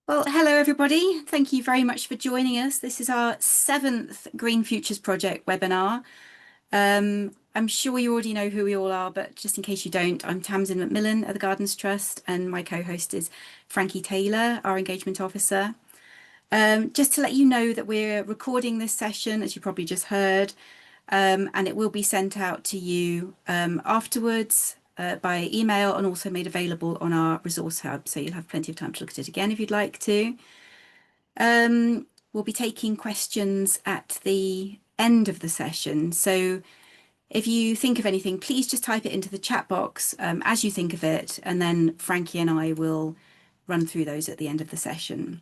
Well, hello everybody. Thank you very much for joining us. This is our 7th Green Futures Project webinar. I'm sure you already know who we all are, but just in case you don't, I'm Tamsin Macmillan at the Gardens Trust, and my co-host is Frankie Taylor, our Engagement Officer. Just to let you know that we're recording this session, as you probably just heard, and it will be sent out to you afterwards by email and also made available on our resource hub. So you'll have plenty of time to look at it again if you'd like to. We'll be taking questions at the end of the session. So if you think of anything, please just type it into the chat box as you think of it, and then Frankie and I will run through those at the end of the session.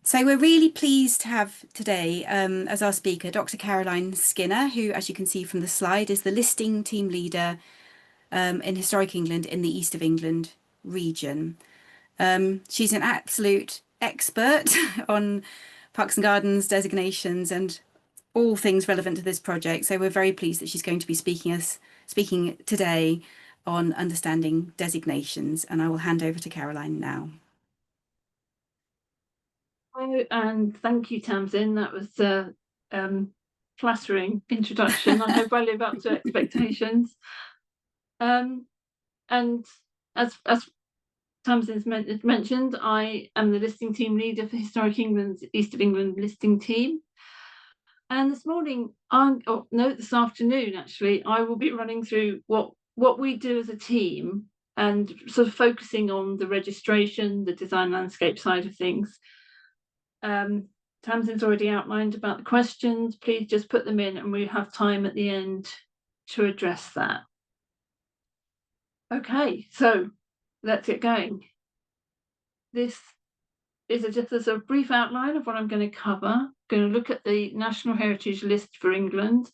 So we're really pleased to have today as our speaker, Dr. Caroline Skinner, who, as you can see from the slide, is the listing team leader in Historic England in the East of England region. She's an absolute expert on parks and gardens, designations, and all things relevant to this project. So we're very pleased that she's going to be speaking today on understanding designations. And I will hand over to Caroline now. Hello, and thank you, Tamsin. That was a flattering introduction. I hope I live up to expectations. And as Tamsin's mentioned, I am the listing team leader for Historic England's East of England listing team. And this afternoon, actually, I will be running through what we do as a team and sort of focusing on the registration, the design landscape side of things. Tamsin's already outlined about the questions. Please just put them in and we have time at the end to address that. Okay, so let's get going. This is just as a brief outline of what I'm going to cover. I'm going to look at the National Heritage List for England.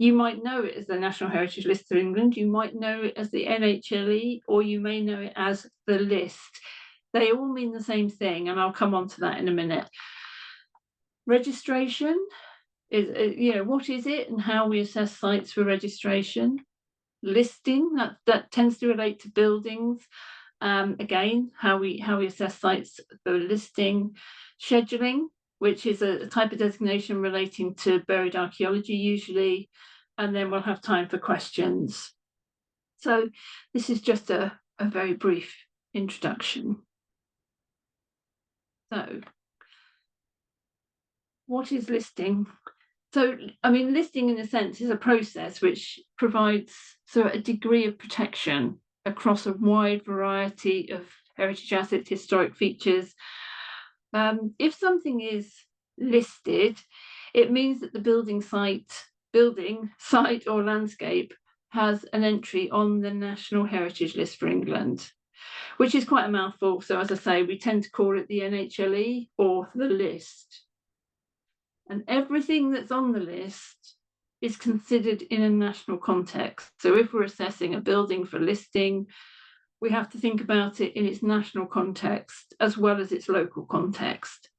You might know it as the National Heritage List for England. You might know it as the NHLE, or you may know it as the list. They all mean the same thing, and I'll come on to that in a minute. Registration is, what is it and how we assess sites for registration. Listing, that tends to relate to buildings. Again, how we assess sites for listing. Scheduling, which is a type of designation relating to buried archaeology usually, and then we'll have time for questions. So this is just a very brief introduction. So what is listing? So, listing in a sense is a process which provides a degree of protection across a wide variety of heritage assets, historic features. If something is listed, it means that the building site or landscape has an entry on the National Heritage List for England, which is quite a mouthful. So as I say, we tend to call it the NHLE or the list. And everything that's on the list is considered in a national context. So if we're assessing a building for listing, we have to think about it in its national context as well as its local context.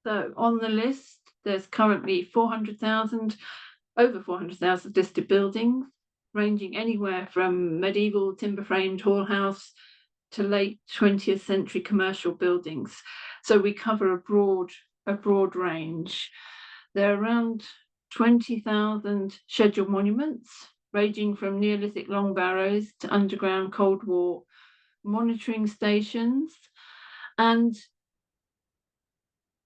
So on the list, there's currently over 400,000 listed buildings, ranging anywhere from medieval timber-framed hall house to late 20th century commercial buildings. So we cover a broad range. There are around 20,000 scheduled monuments, ranging from Neolithic long barrows to underground Cold War monitoring stations, and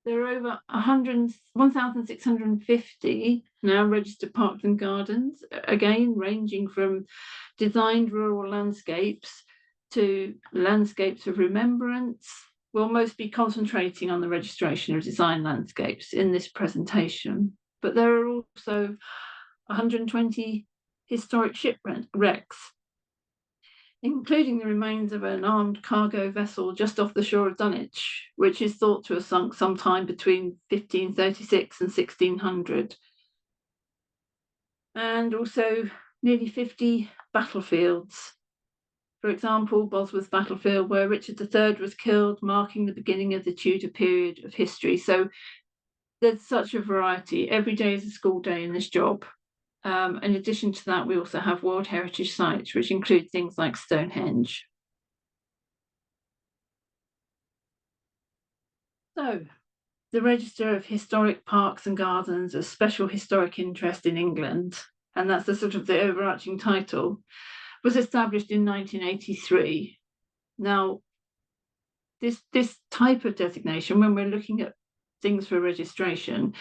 there are over 1,650 now registered parks and gardens, again ranging from designed rural landscapes to landscapes of remembrance. We'll most be concentrating on the registration of design landscapes in this presentation, but there are also 120 historic shipwrecks, including the remains of an armed cargo vessel just off the shore of Dunwich, which is thought to have sunk sometime between 1536 and 1600. And also nearly 50 battlefields. For example, Bosworth battlefield, where Richard III was killed, marking the beginning of the Tudor period of history. So there's such a variety. Every day is a school day in this job. In addition to that, we also have World Heritage Sites, which include things like Stonehenge. So, the Register of Historic Parks and Gardens of Special Historic Interest in England, and that's the sort of the overarching title, was established in 1983. Now, this type of designation, when we're looking at things for registration,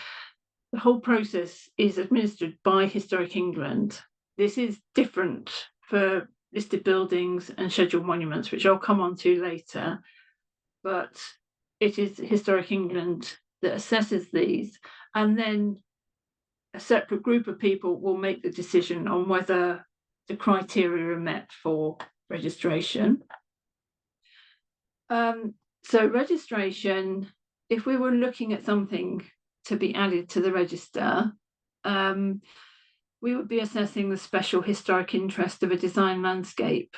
the whole process is administered by Historic England. This is different for listed buildings and scheduled monuments, which I'll come on to later, but it is Historic England that assesses these, and then a separate group of people will make the decision on whether the criteria are met for registration. So registration, if we were looking at something to be added to the register, we would be assessing the special historic interest of a design landscape.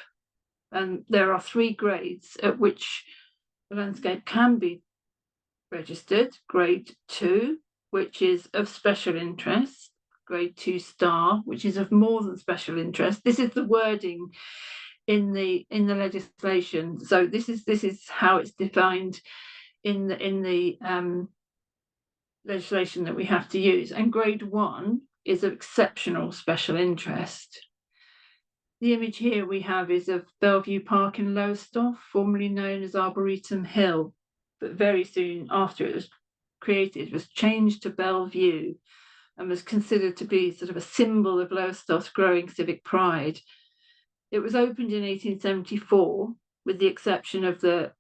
And there are 3 grades at which the landscape can be registered. Grade 2, which is of special interest. Grade 2 star, which is of more than special interest. This is the wording in the legislation. So this is how it's defined in the legislation that we have to use. And grade 1 is of exceptional special interest. The image here we have is of Bellevue Park in Lowestoft, formerly known as Arboretum Hill, but very soon after it was created, was changed to Bellevue and was considered to be sort of a symbol of Lowestoft's growing civic pride. It was opened in 1874, with the exception of the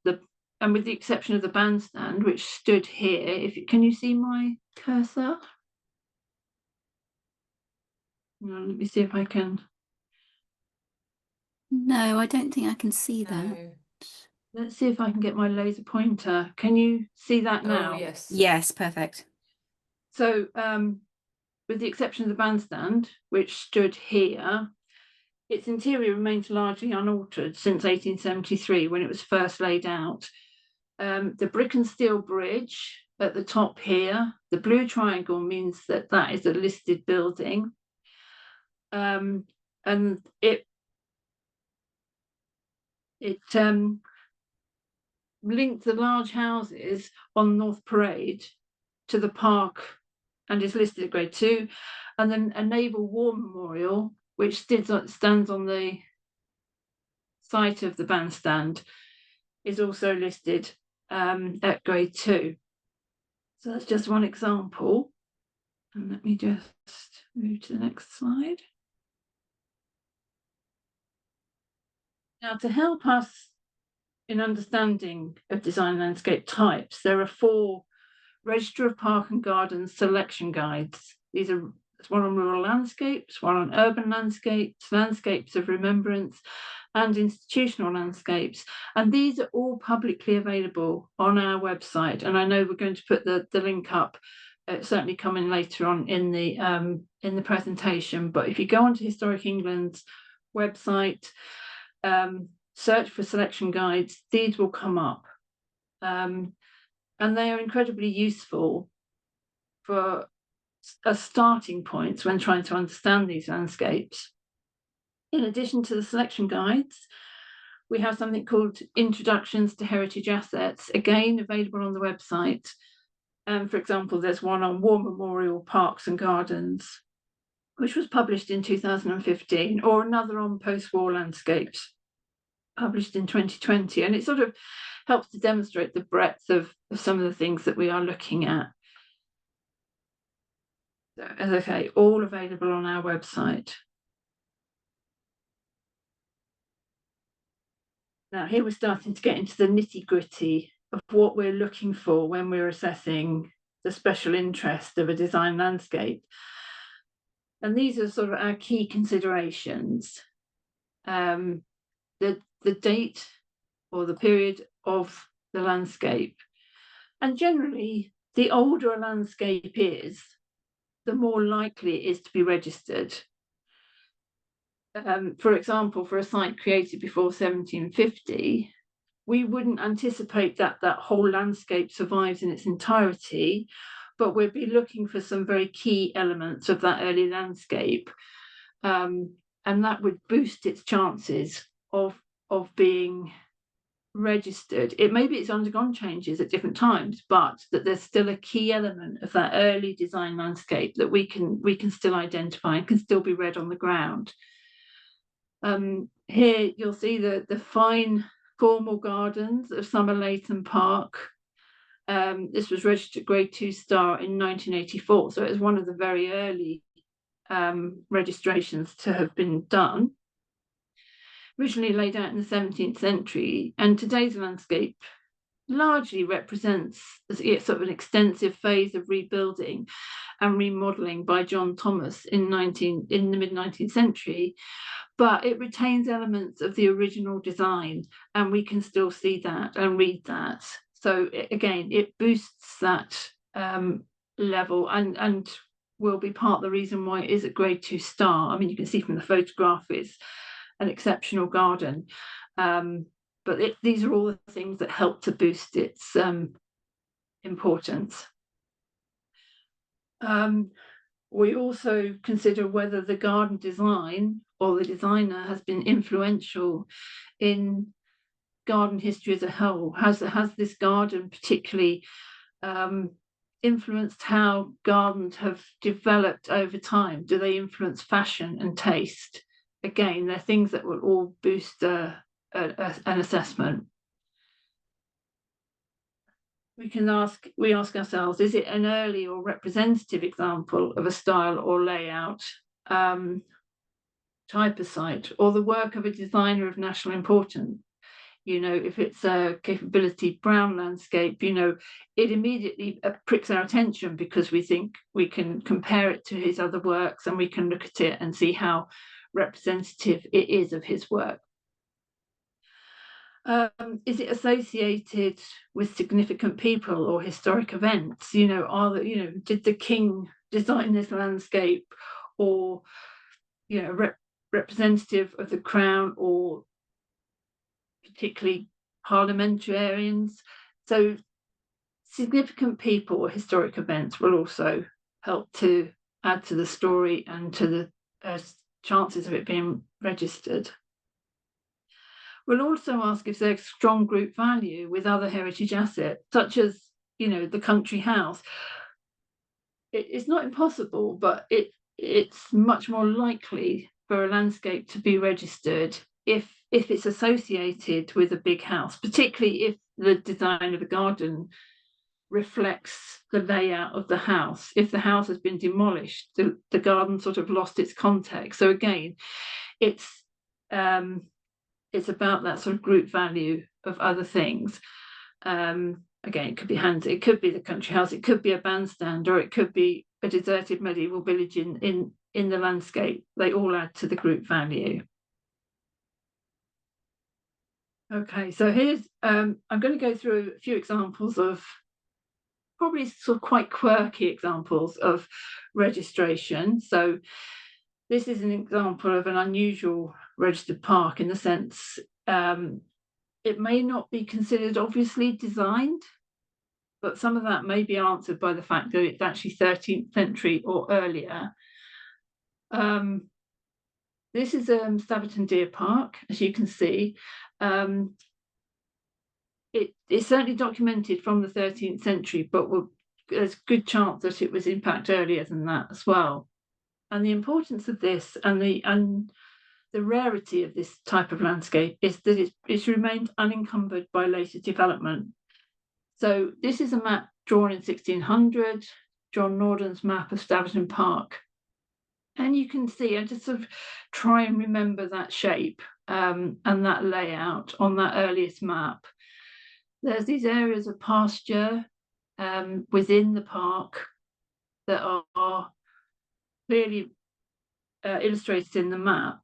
bandstand, which stood here. Can you see my cursor? Let me see if I can. No, I don't think I can see that. No. Let's see if I can get my laser pointer. Can you see that now? Oh, yes. Yes, perfect. So, with the exception of the bandstand, which stood here, its interior remains largely unaltered since 1873, when it was first laid out. The brick and steel bridge at the top here, the blue triangle means that that is a listed building. And it linked the large houses on North Parade to the park and is listed at grade 2. And then a naval war memorial, which stands on the site of the bandstand, is also listed at grade 2. So that's just one example. And let me just move to the next slide. Now, to help us in understanding of design landscape types, there are 4 Register of Park and Gardens selection guides. There's one on rural landscapes, one on urban landscapes, landscapes of remembrance, and institutional landscapes. And these are all publicly available on our website. And I know we're going to put the link up, certainly coming later on in the presentation. But if you go onto Historic England's website, search for selection guides, these will come up. And they are incredibly useful for as starting points when trying to understand these landscapes. In addition to the selection guides, we have something called Introductions to Heritage Assets, again available on the website. For example, there's one on War Memorial Parks and Gardens, which was published in 2015, or another on post-war landscapes, published in 2020. And it sort of helps to demonstrate the breadth of some of the things that we are looking at. So, as I say, all available on our website. Now, here we're starting to get into the nitty-gritty of what we're looking for when we're assessing the special interest of a design landscape. And these are sort of our key considerations. The date or the period of the landscape. And generally, the older a landscape is, the more likely it is to be registered. For example, for a site created before 1750, we wouldn't anticipate that that whole landscape survives in its entirety, but we'll be looking for some very key elements of that early landscape, and that would boost its chances of being registered. It maybe it's undergone changes at different times, but that there's still a key element of that early design landscape that we can still identify and can still be read on the ground. Here you'll see the fine formal gardens of Somerleyton Park. This was registered Grade 2 star in 1984, so it was one of the very early registrations to have been done. Originally laid out in the 17th century, and today's landscape largely represents sort of an extensive phase of rebuilding and remodelling by John Thomas in the mid-19th century, but it retains elements of the original design, and we can still see that and read that. So again, it boosts that level and will be part of the reason why it is a Grade 2 star. I mean, you can see from the photograph it's an exceptional garden, but these are all the things that help to boost its importance. We also consider whether the garden design or the designer has been influential in garden history as a whole. Has this garden particularly influenced how gardens have developed over time? Do they influence fashion and taste? Again, they're things that will all boost an assessment. We ask ourselves, is it an early or representative example of a style or layout, type of site, or the work of a designer of national importance? You know, if it's a capability brown landscape, you know, it immediately pricks our attention because we think we can compare it to his other works and we can look at it and see how representative it is of his work. Is it associated with significant people or historic events? You know, did the king design this landscape, or you know, representative of the crown or particularly parliamentarians? So significant people or historic events will also help to add to the story and to the chances of it being registered. We'll also ask if there's strong group value with other heritage assets, such as, you know, the country house. It's not impossible, but it's much more likely for a landscape to be registered if it's associated with a big house, particularly if the design of the garden reflects the layout of the house. If the house has been demolished, the garden sort of lost its context. So again, it's about that sort of group value of other things. Again, it could be it could be the country house, it could be a bandstand, or it could be a deserted medieval village in the landscape. They all add to the group value. Okay, so here's I'm going to go through a few examples of probably sort of quite quirky examples of registration. So this is an example of an unusual registered park in the sense it may not be considered obviously designed, but some of that may be answered by the fact that it's actually 13th century or earlier. This is Staverton Deer Park, as you can see. It's certainly documented from the 13th century, but there's a good chance that it was in fact earlier than that as well. And the importance of this and the rarity of this type of landscape is that it's remained unencumbered by later development. So this is a map drawn in 1600, John Norden's map of Staverton Park. And you can see, I just sort of try and remember that shape and that layout on that earliest map. There's these areas of pasture within the park that are clearly illustrated in the map.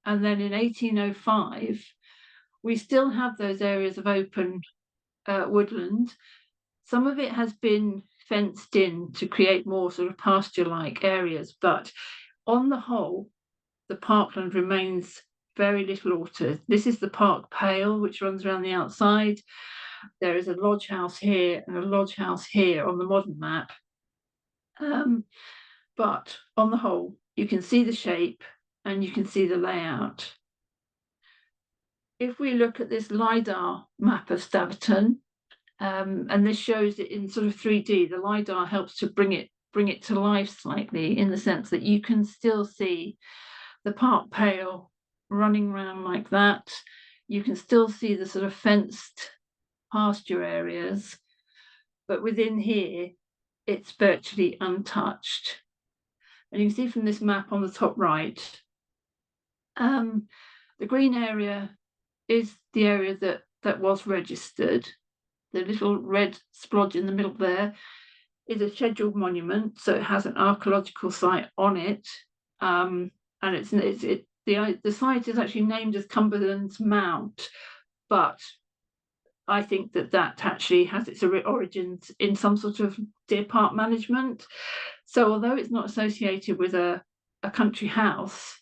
And then in 1805, we still have those areas of open woodland. Some of it has been fenced in to create more sort of pasture-like areas, but on the whole, the parkland remains very little altered. This is the park pale, which runs around the outside. There is a lodge house here and a lodge house here on the modern map. But on the whole, you can see the shape and you can see the layout. If we look at this LiDAR map of Staverton, and this shows it in sort of 3D, the LiDAR helps to bring it to life slightly, in the sense that you can still see the park pale running around like that. You can still see the sort of fenced pasture areas, but within here, it's virtually untouched. And you can see from this map on the top right, the green area is the area that was registered. The little red splodge in the middle there is a scheduled monument, so it has an archaeological site on it, and the site is actually named as Cumberland's Mount, but I think that actually has its origins in some sort of deer park management. So although it's not associated with a country house,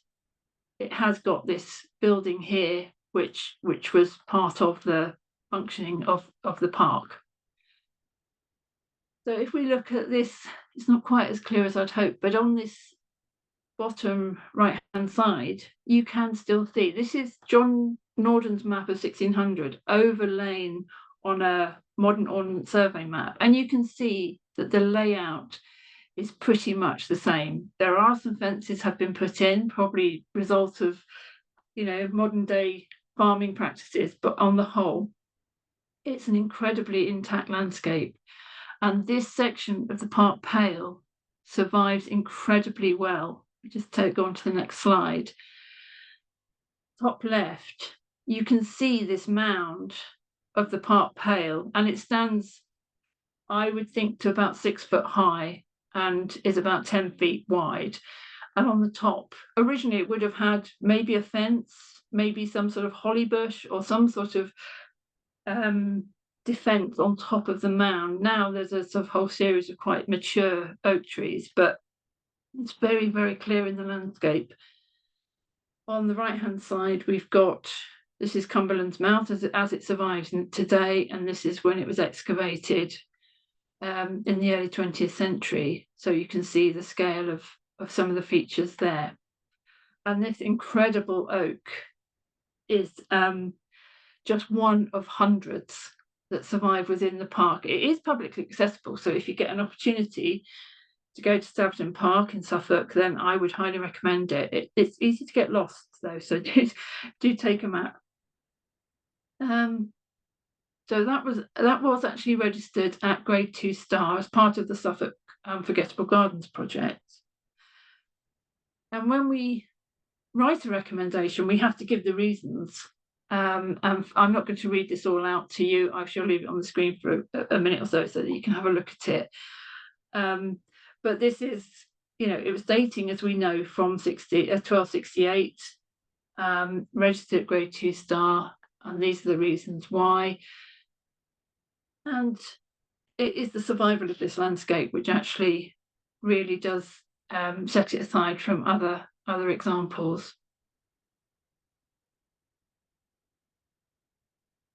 it has got this building here, which was part of the functioning of the park. So if we look at this, it's not quite as clear as I'd hoped, but on this bottom right-hand side, you can still see, this is John Norden's map of 1600 overlain on a modern ordnance survey map, and you can see that the layout is pretty much the same. There are some fences have been put in, probably result of, modern day farming practices, but on the whole, it's an incredibly intact landscape. And this section of the Park Pale survives incredibly well. Just go on to the next slide. Top left, you can see this mound of the Park Pale, and it stands, I would think, to about 6 foot high and is about 10 feet wide. And on the top, originally it would have had maybe a fence, maybe some sort of holly bush or some sort of defence on top of the mound. Now there's a sort of whole series of quite mature oak trees, but it's very, very clear in the landscape. On the right-hand side, we've got, this is Cumberland's Mount as it survives today, and this is when it was excavated in the early 20th century. So you can see the scale of some of the features there. And this incredible oak is just one of hundreds that survive within the park. It is publicly accessible, so if you get an opportunity to go to Staverton Park in Suffolk, then I would highly recommend it. It's easy to get lost though, so do take a map. So that was actually registered at Grade 2 star as part of the Suffolk Unforgettable Gardens project. And when we write a recommendation, we have to give the reasons. And I'm not going to read this all out to you. I shall leave it on the screen for a minute or so that you can have a look at it. But this is, it was dating, as we know, from 1268, registered at Grade 2 star, and these are the reasons why. And it is the survival of this landscape which actually really does set it aside from other examples.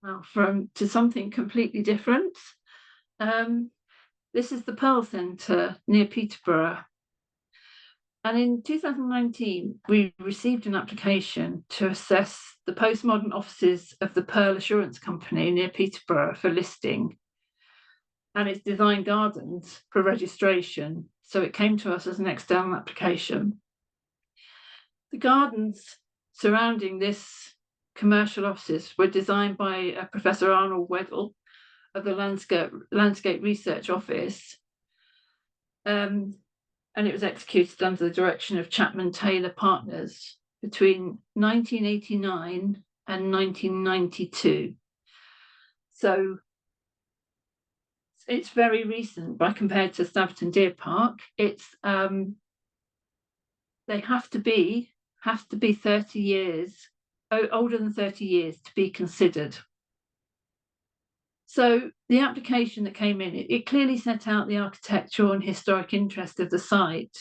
Now, to something completely different. This is the Pearl Centre near Peterborough. And in 2019, we received an application to assess the postmodern offices of the Pearl Assurance Company near Peterborough for listing, and its design gardens for registration. So it came to us as an external application. The gardens surrounding this commercial offices were designed by Professor Arnold Weddell of the Landscape Research Office, and it was executed under the direction of Chapman Taylor Partners between 1989 and 1992. So it's very recent by compared to Staverton Deer Park. It's they have to be 30 years older than 30 years to be considered. So the application that came in, it clearly set out the architectural and historic interest of the site,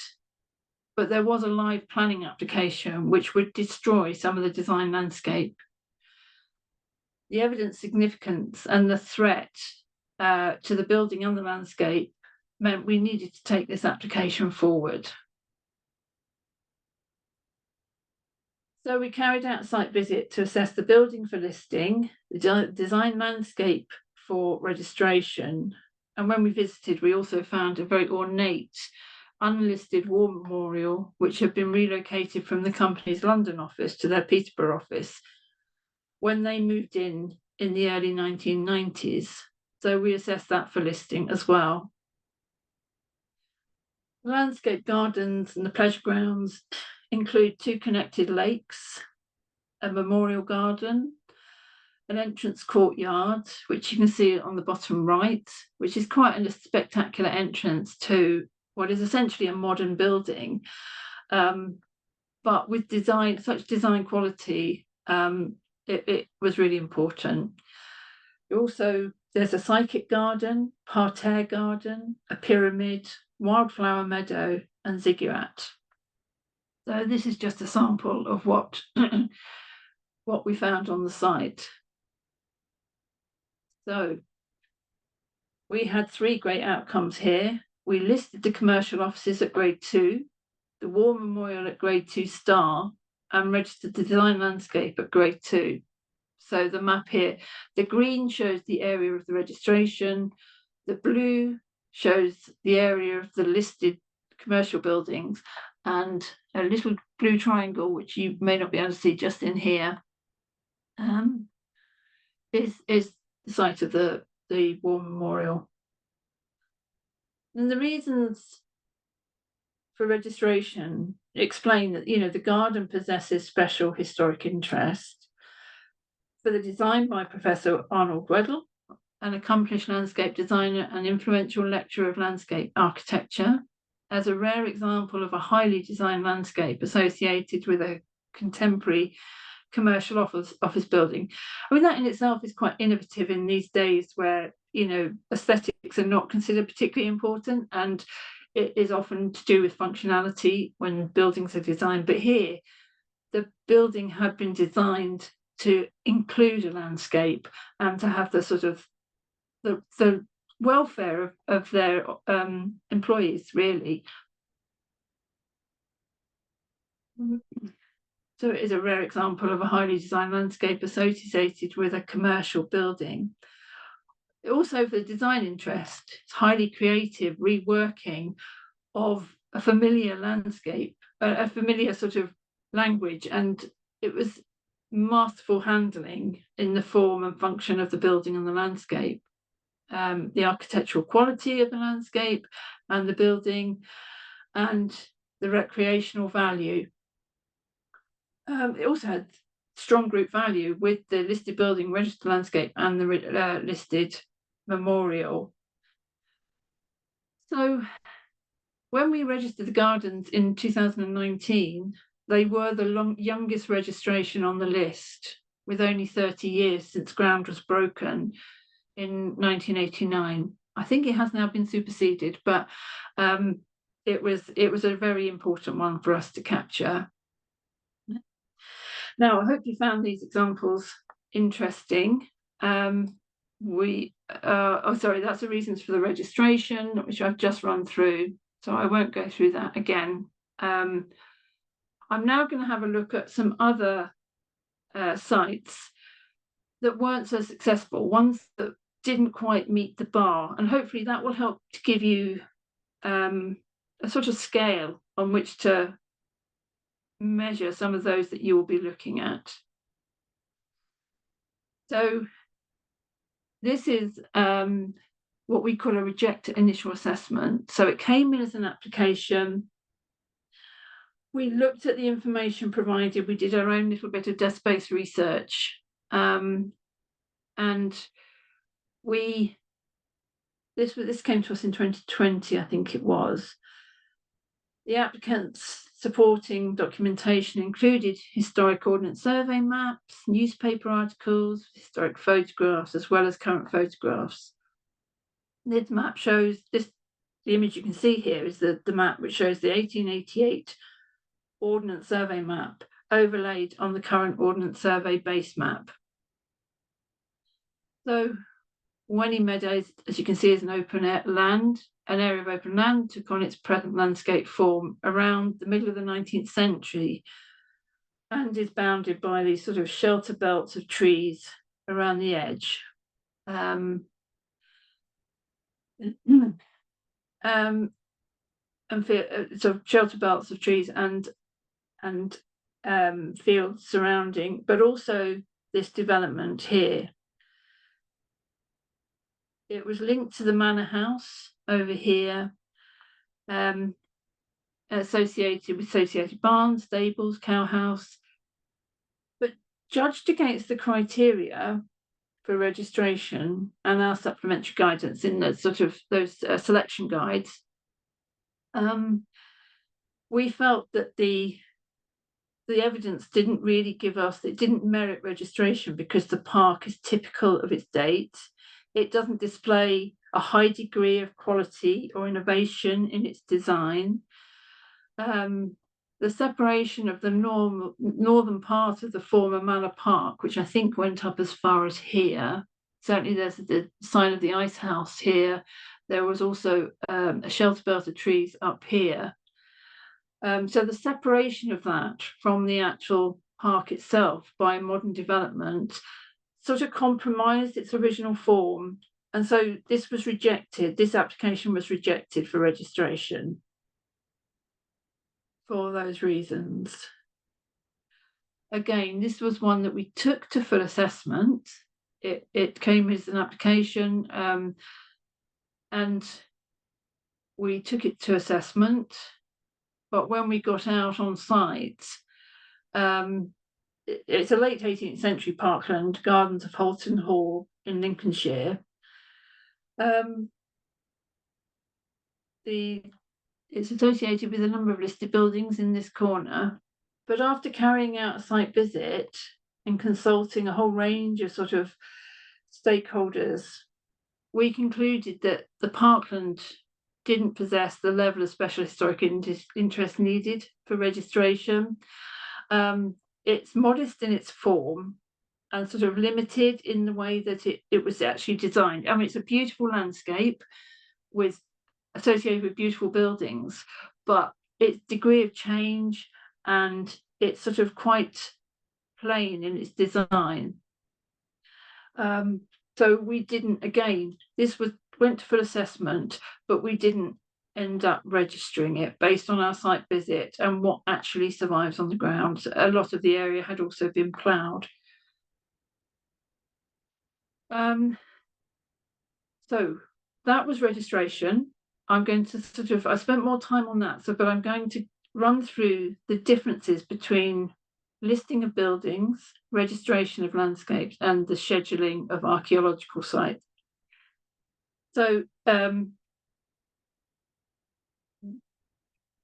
but there was a live planning application which would destroy some of the design landscape. The evidence significance and the threat to the building and the landscape meant we needed to take this application forward. So we carried out a site visit to assess the building for listing, the design landscape for registration, and when we visited, we also found a very ornate, unlisted war memorial, which had been relocated from the company's London office to their Peterborough office when they moved in the early 1990s. So we assessed that for listing as well. The landscape gardens and the pleasure grounds include 2 connected lakes, a memorial garden, an entrance courtyard, which you can see on the bottom right, which is quite a spectacular entrance to what is essentially a modern building, but with such design quality, it was really important. Also, there's a psychic garden, parterre garden, a pyramid, wildflower meadow, and ziggurat. So this is just a sample of what what we found on the site. So we had 3 great outcomes here. We listed the commercial offices at grade 2, the war memorial at grade 2 star, and registered the design landscape at grade 2. So the map here, the green shows the area of the registration, the blue shows the area of the listed commercial buildings, and a little blue triangle, which you may not be able to see just in here, is the site of the war memorial. And the reasons for registration explain that, the garden possesses special historic interest. For the design by Professor Arnold Weddell, an accomplished landscape designer and influential lecturer of landscape architecture, as a rare example of a highly designed landscape associated with a contemporary commercial office building. I mean, that in itself is quite innovative in these days where, aesthetics are not considered particularly important, and it is often to do with functionality when buildings are designed. But here, the building had been designed to include a landscape and to have the sort of the welfare of their employees, really. So it is a rare example of a highly designed landscape associated with a commercial building. Also, for the design interest, it's highly creative reworking of a familiar landscape, a familiar sort of language, and it was masterful handling in the form and function of the building and the landscape. The architectural quality of the landscape and the building, and the recreational value. It also had strong group value with the listed building, registered landscape, and the listed memorial. So when we registered the gardens in 2019, they were the youngest registration on the list, with only 30 years since ground was broken in 1989. I think it has now been superseded, but it was a very important one for us to capture. Now, I hope you found these examples interesting. That's the reasons for the registration, which I've just run through, so I won't go through that again. I'm now going to have a look at some other sites that weren't so successful, ones that didn't quite meet the bar, and hopefully that will help to give you a sort of scale on which to measure some of those that you will be looking at. So this is what we call a reject initial assessment. So it came in as an application. We looked at the information provided. We did our own little bit of desk-based research, and this came to us in 2020, I think it was. The applicant's supporting documentation included historic ordnance survey maps, newspaper articles, historic photographs, as well as current photographs. This map shows the image you can see here is the map which shows the 1888 ordnance survey map overlaid on the current ordnance survey base map. So Wenny Meadows, as you can see, is an open land. An area of open land took on its present landscape form around the middle of the 19th century and is bounded by these sort of shelter belts of trees around the edge. And sort of shelter belts of trees and fields surrounding, but also this development here. It was linked to the manor house over here, associated with associated barns, stables, cowhouse, but judged against the criteria for registration and our supplementary guidance in the sort of those selection guides, we felt that the evidence didn't really give us, it didn't merit registration because the park is typical of its date. It doesn't display a high degree of quality or innovation in its design. The separation of the northern part of the former manor park, which I think went up as far as here. Certainly there's the sign of the ice house here. There was also a shelter belt of trees up here. So the separation of that from the actual park itself by modern development sort of compromised its original form. And so this was rejected, this application was rejected for registration for those reasons. Again, this was one that we took to full assessment. It came as an application, and we took it to assessment. But when we got out on site, it's a late 18th century parkland, Gardens of Holton Hall in Lincolnshire. It's associated with a number of listed buildings in this corner. But after carrying out a site visit and consulting a whole range of sort of stakeholders, we concluded that the parkland didn't possess the level of special historic interest needed for registration. It's modest in its form and sort of limited in the way that it was actually designed. I mean, it's a beautiful landscape associated with beautiful buildings, but its degree of change and it's sort of quite plain in its design. So we didn't, again, went to full assessment, but we didn't end up registering it based on our site visit and what actually survives on the ground. A lot of the area had also been ploughed. So that was registration. I'm going to I spent more time on that, but I'm going to run through the differences between listing of buildings, registration of landscapes, and the scheduling of archaeological sites. So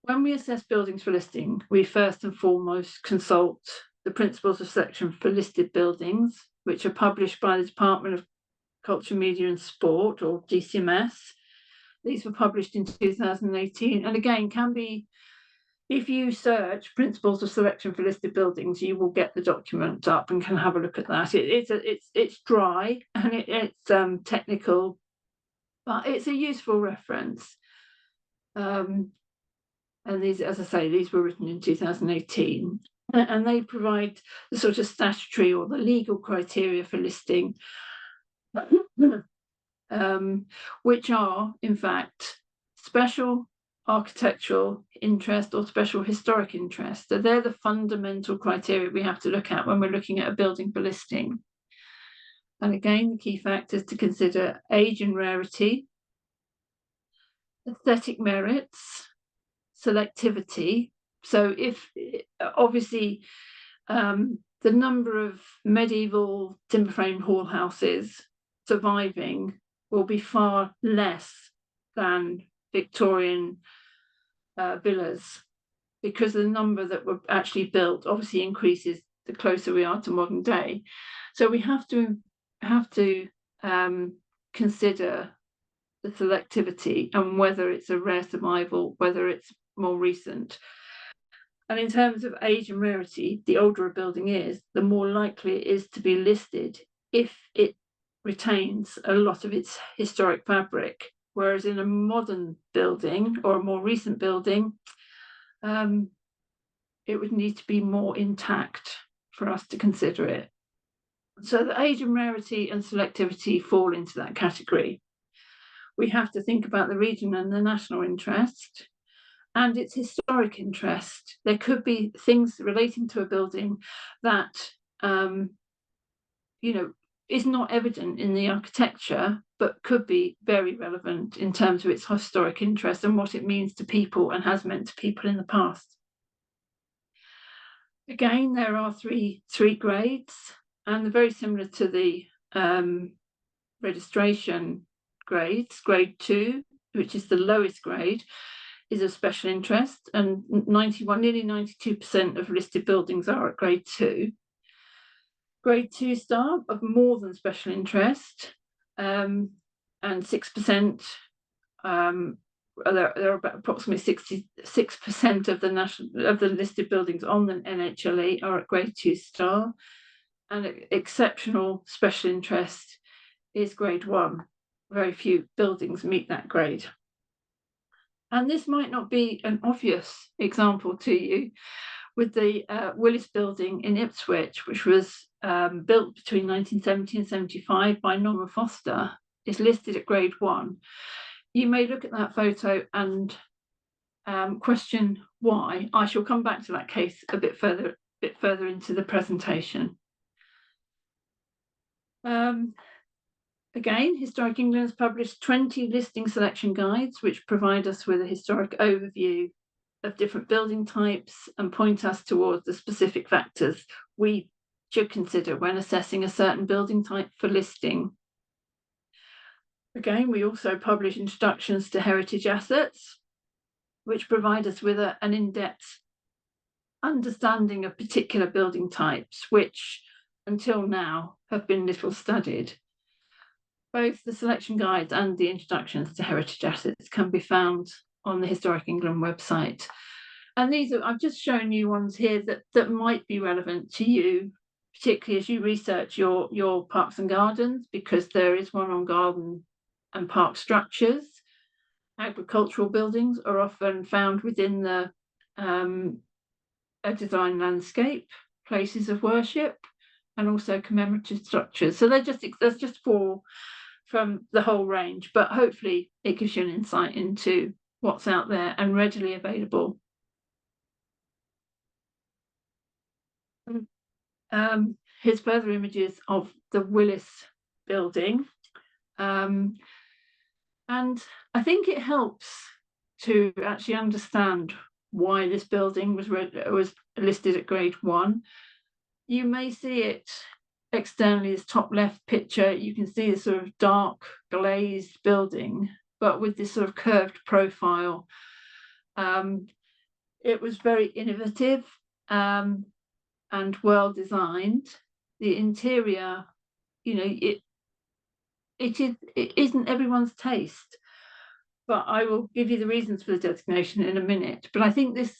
when we assess buildings for listing, we first and foremost consult the principles of selection for listed buildings, which are published by the Department of Culture, Media and Sport, or DCMS. These were published in 2018, and again can be, if you search principles of selection for listed buildings, you will get the document up and can have a look at that. It's dry and it's technical, but it's a useful reference. And these, as I say, these were written in 2018, and they provide the sort of statutory or the legal criteria for listing, which are, in fact, special architectural interest or special historic interest. So they're the fundamental criteria we have to look at when we're looking at a building for listing. And again, the key factors to consider: age and rarity, aesthetic merits, selectivity. So if obviously the number of medieval timber frame hall houses surviving will be far less than Victorian villas, because the number that were actually built obviously increases the closer we are to modern day. So we have to consider the selectivity and whether it's a rare survival, whether it's more recent. And in terms of age and rarity, the older a building is, the more likely it is to be listed if it retains a lot of its historic fabric, whereas in a modern building or a more recent building, it would need to be more intact for us to consider it. So the age and rarity and selectivity fall into that category. We have to think about the region and the national interest and its historic interest. There could be things relating to a building that is not evident in the architecture, but could be very relevant in terms of its historic interest and what it means to people and has meant to people in the past. Again, there are three grades, and they're very similar to the registration grades. Grade 2, which is the lowest grade, is of special interest, and nearly 92% of listed buildings are at grade 2. Grade 2 star of more than special interest, and 6%. There are about approximately 66% of the listed buildings on the NHLE are at grade 2 star, and exceptional special interest is grade 1. Very few buildings meet that grade. And this might not be an obvious example to you, with the Willis building in Ipswich, which was built between 1970 and 75 by Norman Foster, is listed at grade 1. You may look at that photo and question why. I shall come back to that case a bit further into the presentation. Again, Historic England has published 20 listing selection guides, which provide us with a historic overview of different building types and point us towards the specific factors we should consider when assessing a certain building type for listing. Again, we also publish introductions to heritage assets, which provide us with an in-depth understanding of particular building types, which until now have been little studied. Both the selection guides and the introductions to heritage assets can be found on the Historic England website. And I've just shown you ones here that might be relevant to you, particularly as you research your parks and gardens, because there is one on garden and park structures. Agricultural buildings are often found within a design landscape, places of worship, and also commemorative structures. So there's just 4 from the whole range, but hopefully it gives you an insight into what's out there and readily available. Here's further images of the Willis building. And I think it helps to actually understand why this building was listed at grade 1. You may see it externally, this top left picture. You can see this sort of dark glazed building, but with this sort of curved profile. It was very innovative and well designed. The interior, it isn't everyone's taste, but I will give you the reasons for the designation in a minute. But I think this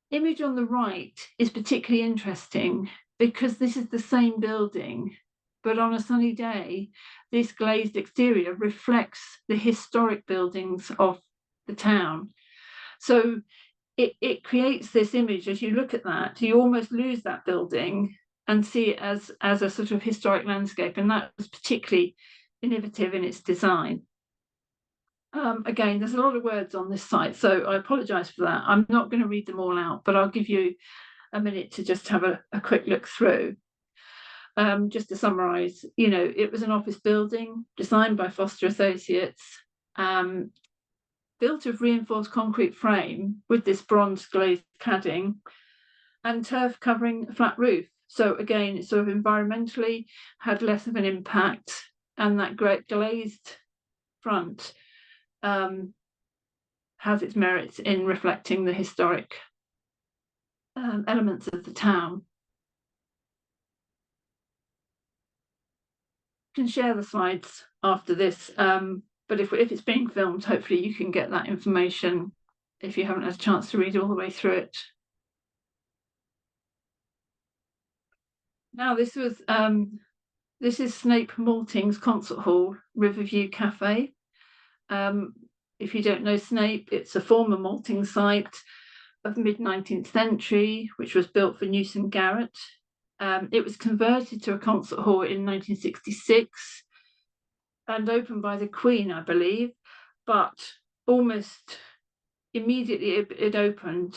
image on the right is particularly interesting because this is the same building, but on a sunny day, this glazed exterior reflects the historic buildings of the town. So it creates this image. As you look at that, you almost lose that building and see it as a sort of historic landscape, and that was particularly innovative in its design. Again, there's a lot of words on this site, so I apologise for that. I'm not going to read them all out, but I'll give you a minute to just have a quick look through. Just to summarise, it was an office building designed by Foster Associates, built of reinforced concrete frame with this bronze glazed cladding and turf covering a flat roof. So again, it sort of environmentally had less of an impact, and that great glazed front has its merits in reflecting the historic elements of the town. I can share the slides after this, but if it's being filmed, hopefully you can get that information if you haven't had a chance to read all the way through it. Now, this was this is Snape Malting's concert hall, Riverview Cafe. If you don't know Snape, it's a former malting site of the mid-19th century, which was built for Newson Garrett. It was converted to a concert hall in 1966 and opened by the Queen, I believe, but almost immediately it opened,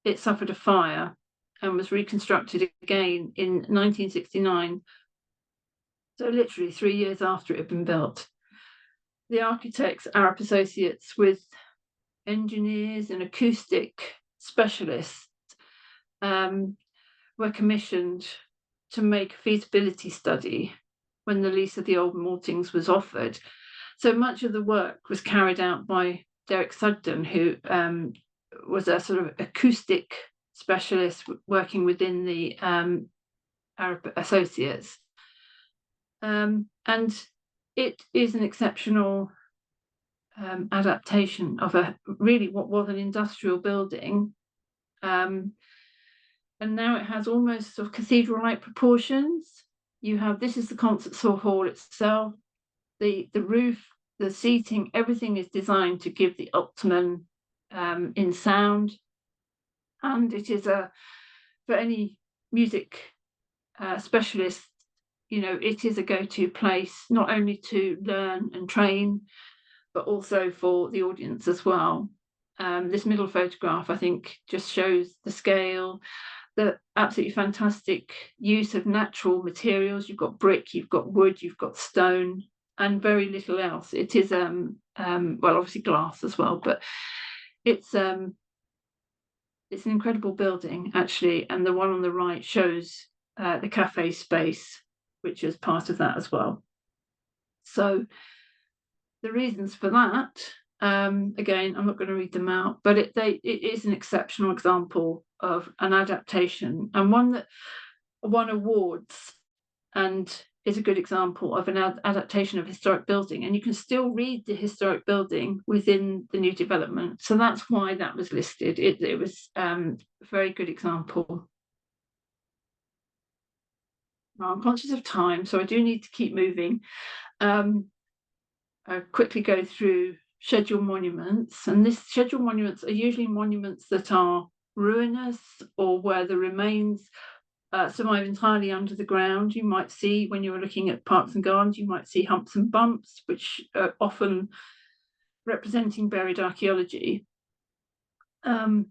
it suffered a fire and was reconstructed again in 1969. So literally 3 years after it had been built. The architects, Arup Associates, with engineers and acoustic specialists, were commissioned to make a feasibility study when the lease of the old maltings was offered. So much of the work was carried out by Derek Sugden, who was a sort of acoustic specialist working within the Arup Associates. And it is an exceptional adaptation of a really what was an industrial building. And now it has almost sort of cathedral-like proportions. This is the concert hall itself. The roof, the seating, everything is designed to give the optimum in sound. And it is for any music specialist, it is a go-to place, not only to learn and train, but also for the audience as well. This middle photograph, I think, just shows the scale, the absolutely fantastic use of natural materials. You've got brick, you've got wood, you've got stone, and very little else. It is, well, obviously glass as well, but it's an incredible building, actually. And the one on the right shows the cafe space, which is part of that as well. So the reasons for that, again, I'm not going to read them out, but it is an exceptional example of an adaptation, and one that won awards and is a good example of an adaptation of historic building. And you can still read the historic building within the new development. So that's why that was listed. It was a very good example. Now, I'm conscious of time, so I do need to keep moving. I'll quickly go through scheduled monuments, and these scheduled monuments are usually monuments that are ruinous or where the remains survive entirely under the ground. You might see, when you're looking at parks and gardens, you might see humps and bumps, which are often representing buried archaeology. And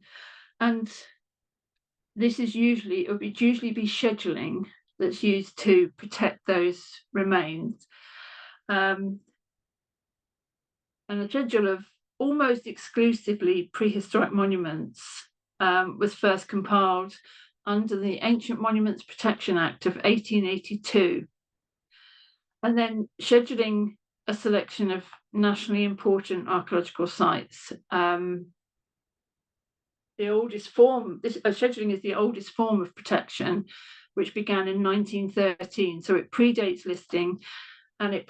this is it would usually be scheduling that's used to protect those remains. And a schedule of almost exclusively prehistoric monuments was first compiled under the Ancient Monuments Protection Act of 1882. And then scheduling a selection of nationally important archaeological sites. The oldest form, scheduling is the oldest form of protection, which began in 1913. So it predates listing, and it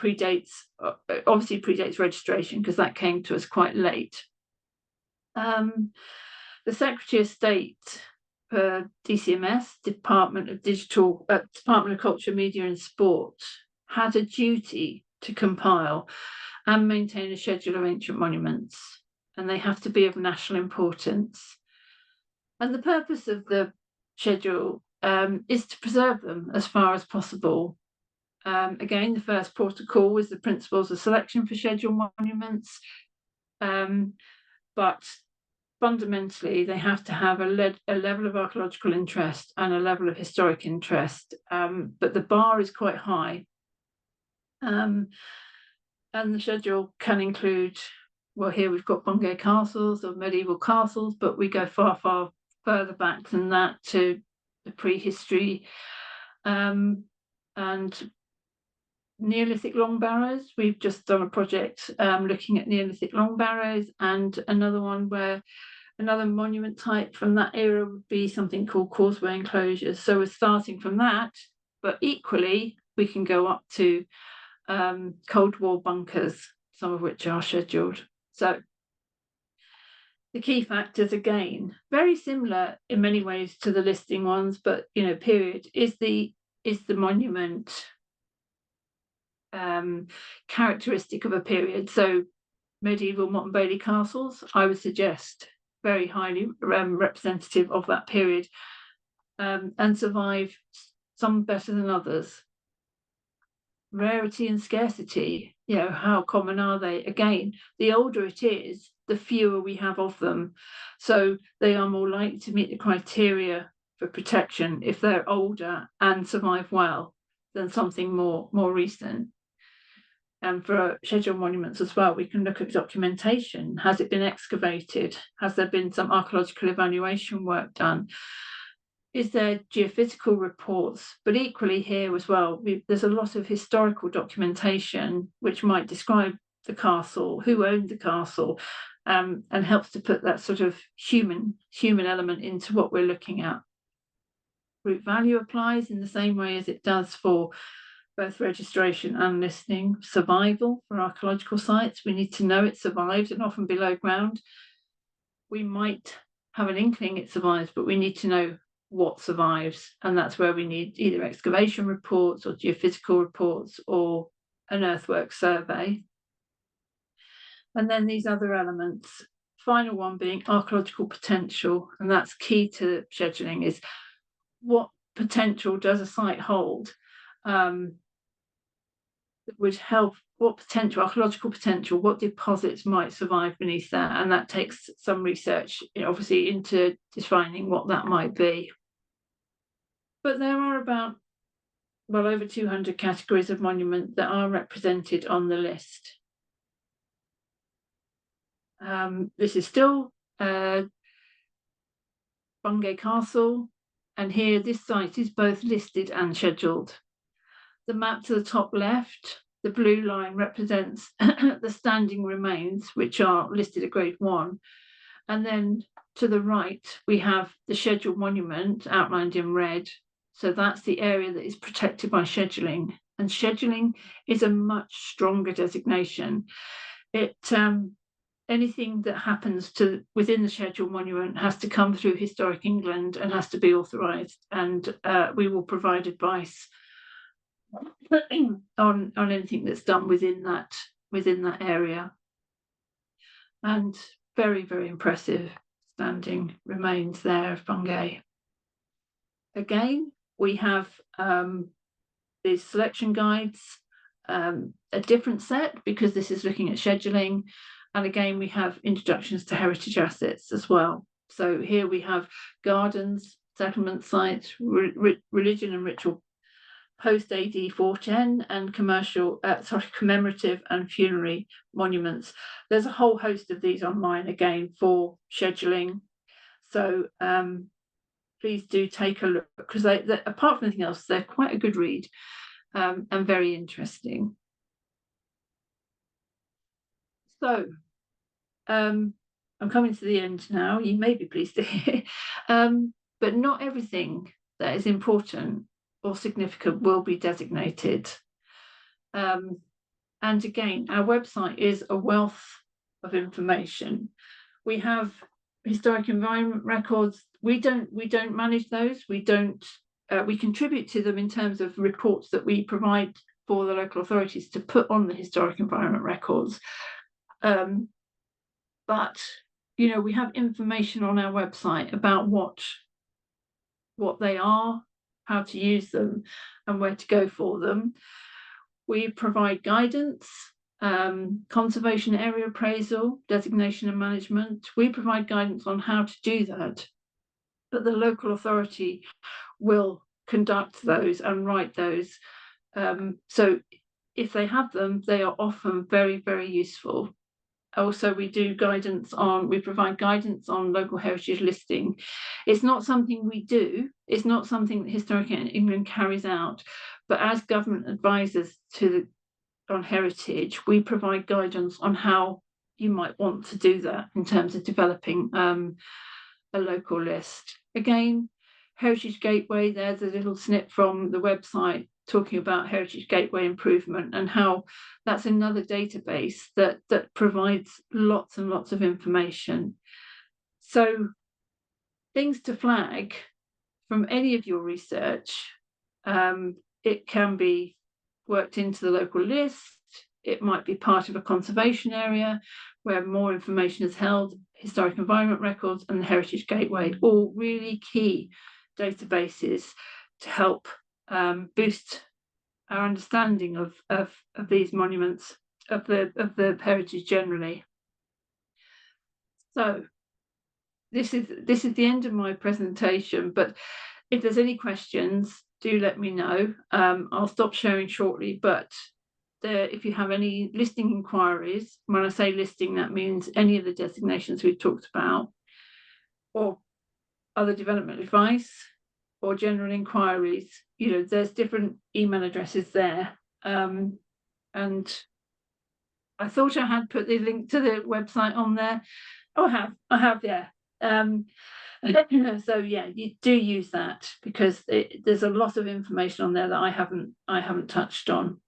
obviously predates registration, because that came to us quite late. The Secretary of State for DCMS, Department of Culture, Media and Sport, had a duty to compile and maintain a schedule of ancient monuments, and they have to be of national importance. And the purpose of the schedule is to preserve them as far as possible. Again, the first port of call was the principles of selection for scheduled monuments, but fundamentally they have to have a level of archaeological interest and a level of historic interest, but the bar is quite high. And the schedule can include, well, here we've got Bungay castles or medieval castles, but we go far, far further back than that to the prehistory, and Neolithic long barrows. We've just done a project looking at Neolithic long barrows, and another one where another monument type from that era would be something called causeway enclosures. So we're starting from that, but equally we can go up to Cold War bunkers, some of which are scheduled. So the key factors, again, very similar in many ways to the listing ones, but period, is the monument characteristic of a period. So medieval Motte and Bailey castles, I would suggest, very highly representative of that period, and survive, some better than others. Rarity and scarcity, how common are they? Again, the older it is, the fewer we have of them. So they are more likely to meet the criteria for protection if they're older and survive well than something more recent. And for scheduled monuments as well, we can look at documentation. Has it been excavated? Has there been some archaeological evaluation work done? Is there geophysical reports? But equally here as well, there's a lot of historical documentation which might describe the castle, who owned the castle, and helps to put that sort of human element into what we're looking at. Root value applies in the same way as it does for both registration and listing. Survival for archaeological sites, we need to know it survived, and often below ground. We might have an inkling it survives, but we need to know what survives, and that's where we need either excavation reports or geophysical reports or an earthwork survey. And then these other elements, final one being archaeological potential, and that's key to scheduling, is what potential does a site hold that would help, what potential, archaeological potential, what deposits might survive beneath that, and that takes some research, obviously, into defining what that might be. But there are about, well, over 200 categories of monument that are represented on the list. This is still Bungay Castle, and here this site is both listed and scheduled. The map to the top left, the blue line represents the standing remains, which are listed at grade 1. And then to the right, we have the scheduled monument outlined in red. So that's the area that is protected by scheduling. And scheduling is a much stronger designation. Anything that happens within the scheduled monument has to come through Historic England and has to be authorised. And we will provide advice on anything that's done within that area. And very, very impressive standing remains there of Bungay. Again, we have these selection guides, a different set because this is looking at scheduling. And again, we have introductions to heritage assets as well. So here we have gardens, settlement sites, religion and ritual post AD 410, and commemorative and funerary monuments. There's a whole host of these online again for scheduling. So please do take a look, because apart from anything else, they're quite a good read and very interesting. So I'm coming to the end now. You may be pleased to hear, but not everything that is important or significant will be designated. And again, our website is a wealth of information. We have historic environment records. We don't manage those. We contribute to them in terms of reports that we provide for the local authorities to put on the historic environment records. But we have information on our website about what they are, how to use them, and where to go for them. We provide guidance, conservation area appraisal, designation and management. We provide guidance on how to do that, but the local authority will conduct those and write those. So if they have them, they are often very, very useful. Also, we provide guidance on local heritage listing. It's not something we do. It's not something that Historic England carries out. But as government advisors on heritage, we provide guidance on how you might want to do that in terms of developing a local list. Again, Heritage Gateway, there's a little snip from the website talking about Heritage Gateway improvement and how that's another database that provides lots and lots of information. So things to flag from any of your research, it can be worked into the local list. It might be part of a conservation area where more information is held. Historic environment records and the Heritage Gateway, all really key databases to help boost our understanding of these monuments, of the heritage generally. So this is the end of my presentation, but if there's any questions, do let me know. I'll stop sharing shortly, but if you have any listing inquiries, when I say listing, that means any of the designations we've talked about, or other development advice, or general inquiries, there's different email addresses there. And I thought I had put the link to the website on there. Oh, I have, yeah. So yeah, you do use that, because there's a lot of information on there that I haven't touched on.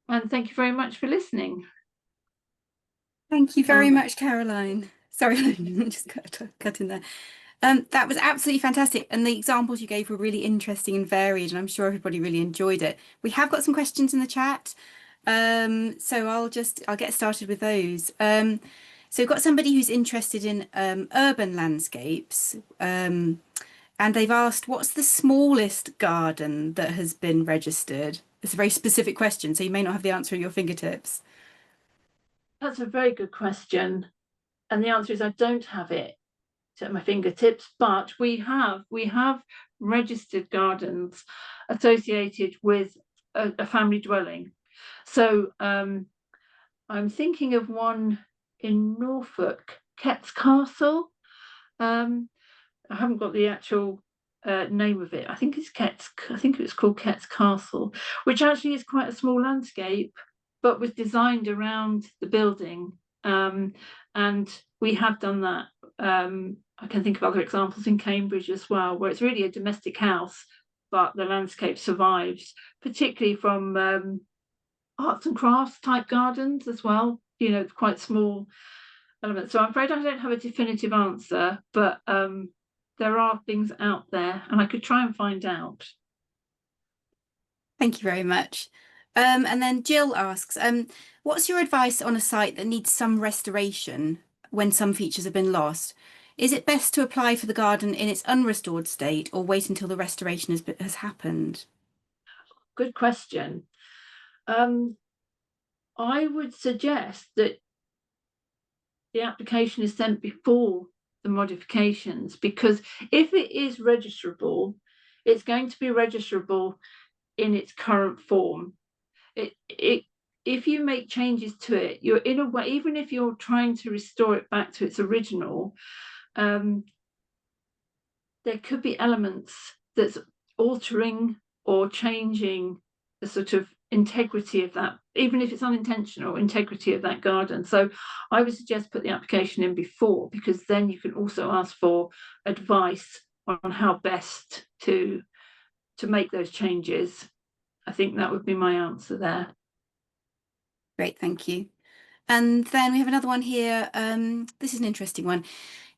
And thank you very much for listening. Thank you very much, Caroline. Sorry, I just cut in there. That was absolutely fantastic. And the examples you gave were really interesting and varied, and I'm sure everybody really enjoyed it. We have got some questions in the chat. So I'll get started with those. So we've got somebody who's interested in urban landscapes, and they've asked, what's the smallest garden that has been registered? It's a very specific question, so you may not have the answer at your fingertips. That's a very good question. And the answer is I don't have it at my fingertips, but we have registered gardens associated with a family dwelling. So I'm thinking of one in Norfolk, Ket's Castle. I haven't got the actual name of it. I think it was called Ket's Castle, which actually is quite a small landscape, but was designed around the building. And we have done that. I can think of other examples in Cambridge as well, where it's really a domestic house, but the landscape survives, particularly from arts and crafts type gardens as well, quite small elements. So I'm afraid I don't have a definitive answer, but there are things out there, and I could try and find out. Thank you very much. And then Jill asks, what's your advice on a site that needs some restoration when some features have been lost? Is it best to apply for the garden in its unrestored state or wait until the restoration has happened? Good question. I would suggest that the application is sent before the modifications, because if it is registrable, it's going to be registrable in its current form. If you make changes to it, you're in a way, even if you're trying to restore it back to its original, there could be elements that's altering or changing the sort of integrity of that, even if it's unintentional, integrity of that garden. So I would suggest put the application in before, because then you can also ask for advice on how best to make those changes. I think that would be my answer there. Great, thank you. And then we have another one here. This is an interesting one.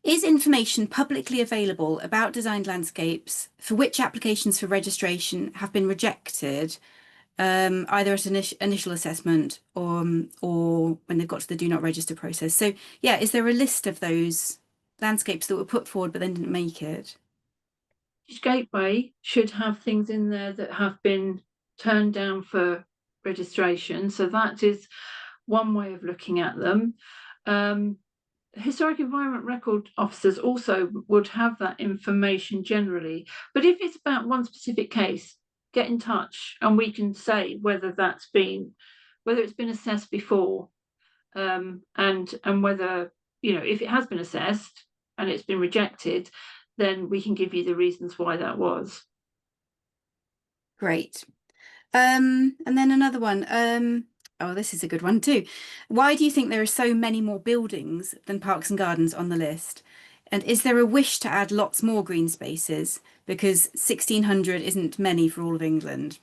Is information publicly available about designed landscapes for which applications for registration have been rejected, either at initial assessment or when they've got to the do not register process? So yeah, is there a list of those landscapes that were put forward but then didn't make it? Each gateway should have things in there that have been turned down for registration. So that is one way of looking at them. Historic environment record officers also would have that information generally, but if it's about one specific case, get in touch and we can say whether it's been assessed before, and whether, if it has been assessed and it's been rejected, then we can give you the reasons why that was. Great. And then another one. Oh, this is a good one too. Why do you think there are so many more buildings than parks and gardens on the list? And is there a wish to add lots more green spaces? Because 1,600 isn't many for all of England.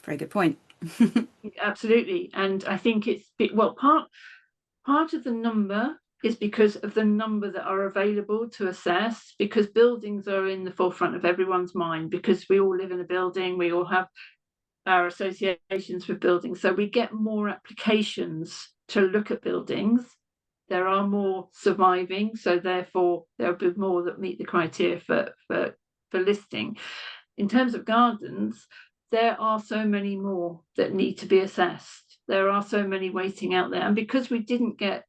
Very good point. Absolutely. And I think it's, well, part of the number is because of the number that are available to assess, because buildings are in the forefront of everyone's mind, because we all live in a building, we all have our associations with buildings. So we get more applications to look at buildings. There are more surviving, so therefore there'll be more that meet the criteria for listing. In terms of gardens, there are so many more that need to be assessed. There are so many waiting out there. And because we didn't get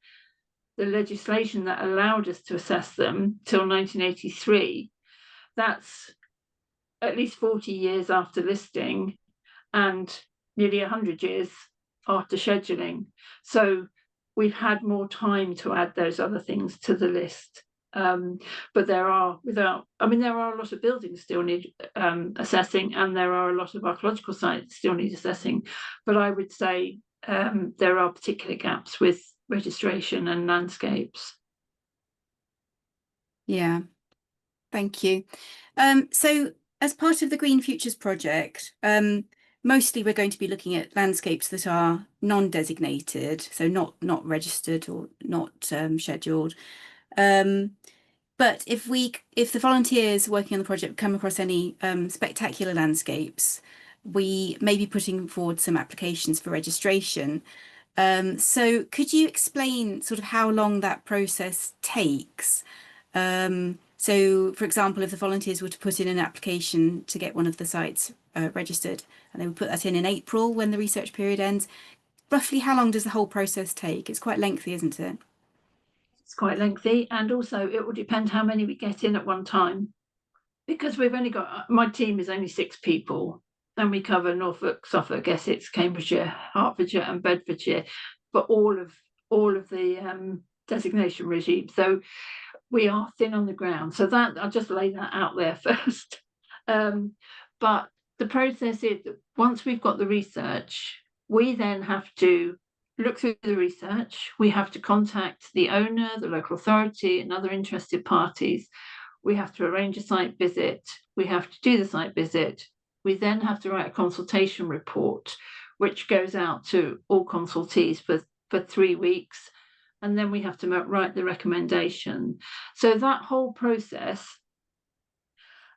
the legislation that allowed us to assess them till 1983, that's at least 40 years after listing and nearly 100 years after scheduling. So we've had more time to add those other things to the list. But there are a lot of buildings still need assessing, and there are a lot of archaeological sites still need assessing. But I would say there are particular gaps with registration and landscapes. Yeah, thank you. So as part of the Green Futures project, mostly we're going to be looking at landscapes that are non-designated, so not registered or not scheduled. But if the volunteers working on the project come across any spectacular landscapes, we may be putting forward some applications for registration. So could you explain sort of how long that process takes? So, for example, if the volunteers were to put in an application to get one of the sites registered, and they would put that in April when the research period ends, roughly how long does the whole process take? It's quite lengthy, isn't it? It's quite lengthy, and also it will depend how many we get in at one time, because we've only got, my team is only 6 people, and we cover Norfolk, Suffolk, Essex, Cambridgeshire, Hertfordshire, and Bedfordshire for all of the designation regime. So we are thin on the ground. So that I'll just lay that out there first. But the process is that once we've got the research, we then have to look through the research. We have to contact the owner, the local authority, and other interested parties. We have to arrange a site visit. We have to do the site visit. We then have to write a consultation report, which goes out to all consultees for 3 weeks. And then we have to write the recommendation. So that whole process,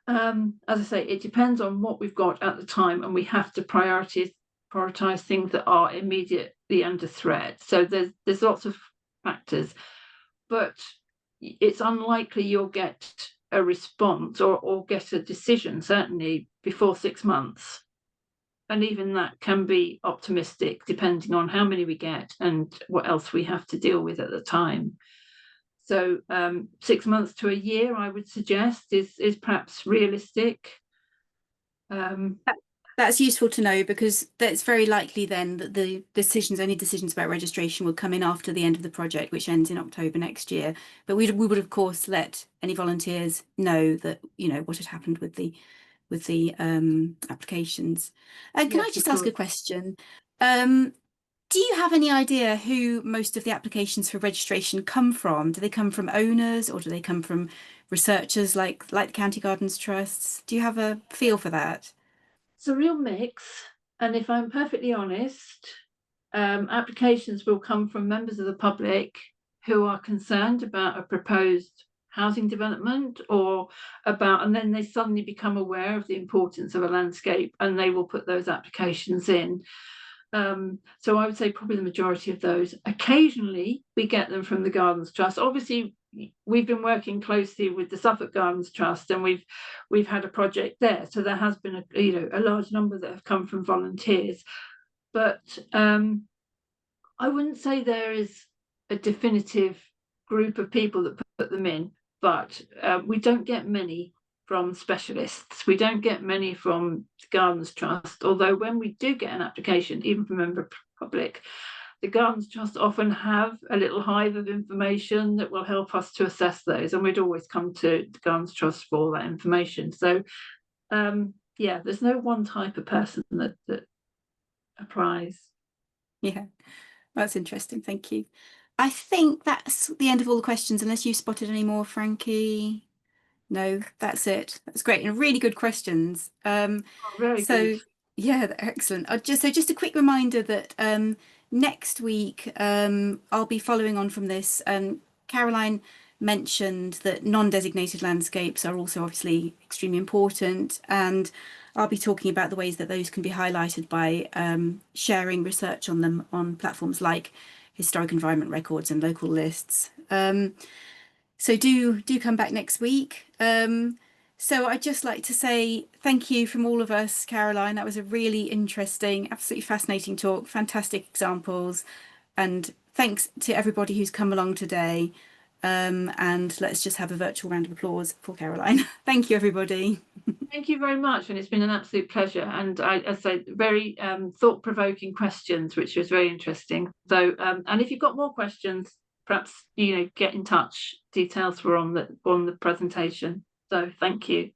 as I say, it depends on what we've got at the time, and we have to prioritize things that are immediately under threat. So there's lots of factors, but it's unlikely you'll get a response or get a decision, certainly before 6 months. And even that can be optimistic, depending on how many we get and what else we have to deal with at the time. So 6 months to a year, I would suggest, is perhaps realistic. That's useful to know because that's very likely then that any decisions about registration will come in after the end of the project, which ends in October next year. But we would of course let any volunteers know that, what had happened with the applications. Can I Yes, of just ask a course. question? Do you have any idea who most of the applications for registration come from? Do they come from owners or do they come from researchers like the County Gardens Trusts? Do you have a feel for that? It's a real mix. And if I'm perfectly honest, applications will come from members of the public who are concerned about a proposed housing development and then they suddenly become aware of the importance of a landscape and they will put those applications in. So I would say probably the majority of those. Occasionally we get them from the Gardens Trust. Obviously we've been working closely with the Suffolk Gardens Trust and we've had a project there, so there has been a large number that have come from volunteers, but I wouldn't say there is a definitive group of people that put them in, but we don't get many from specialists. We don't get many from the Gardens Trust, although when we do get an application, even from a member of the public, the Gardens Trust often have a little hive of information that will help us to assess those, and we'd always come to the Gardens Trust for all that information. So yeah, there's no one type of person that applies. Yeah, that's interesting. Thank you. I think that's the end of all the questions, unless you spotted any more, Frankie. No, that's it. That's great and really good questions. Oh, very good. So yeah, excellent. Just a quick reminder that next week I'll be following on from this. Caroline mentioned that non-designated landscapes are also obviously extremely important, and I'll be talking about the ways that those can be highlighted by sharing research on them on platforms historic environment records and local lists. So do come back next week. So I'd just like to say thank you from all of us, Caroline. That was a really interesting, absolutely fascinating talk, fantastic examples, and thanks to everybody who's come along today. And let's just have a virtual round of applause for Caroline. Thank you, everybody. Thank you very much, and it's been an absolute pleasure. And I say very thought-provoking questions, which was very interesting. So, and if you've got more questions, perhaps get in touch. Details were on the presentation. So, thank you.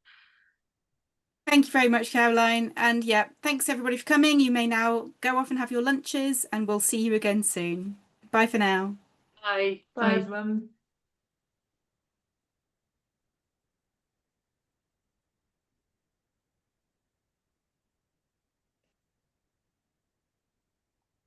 Thank you very much, Caroline. And yeah, thanks everybody for coming. You may now go off and have your lunches, and we'll see you again soon. Bye for now. Bye. Bye, Bye. everyone.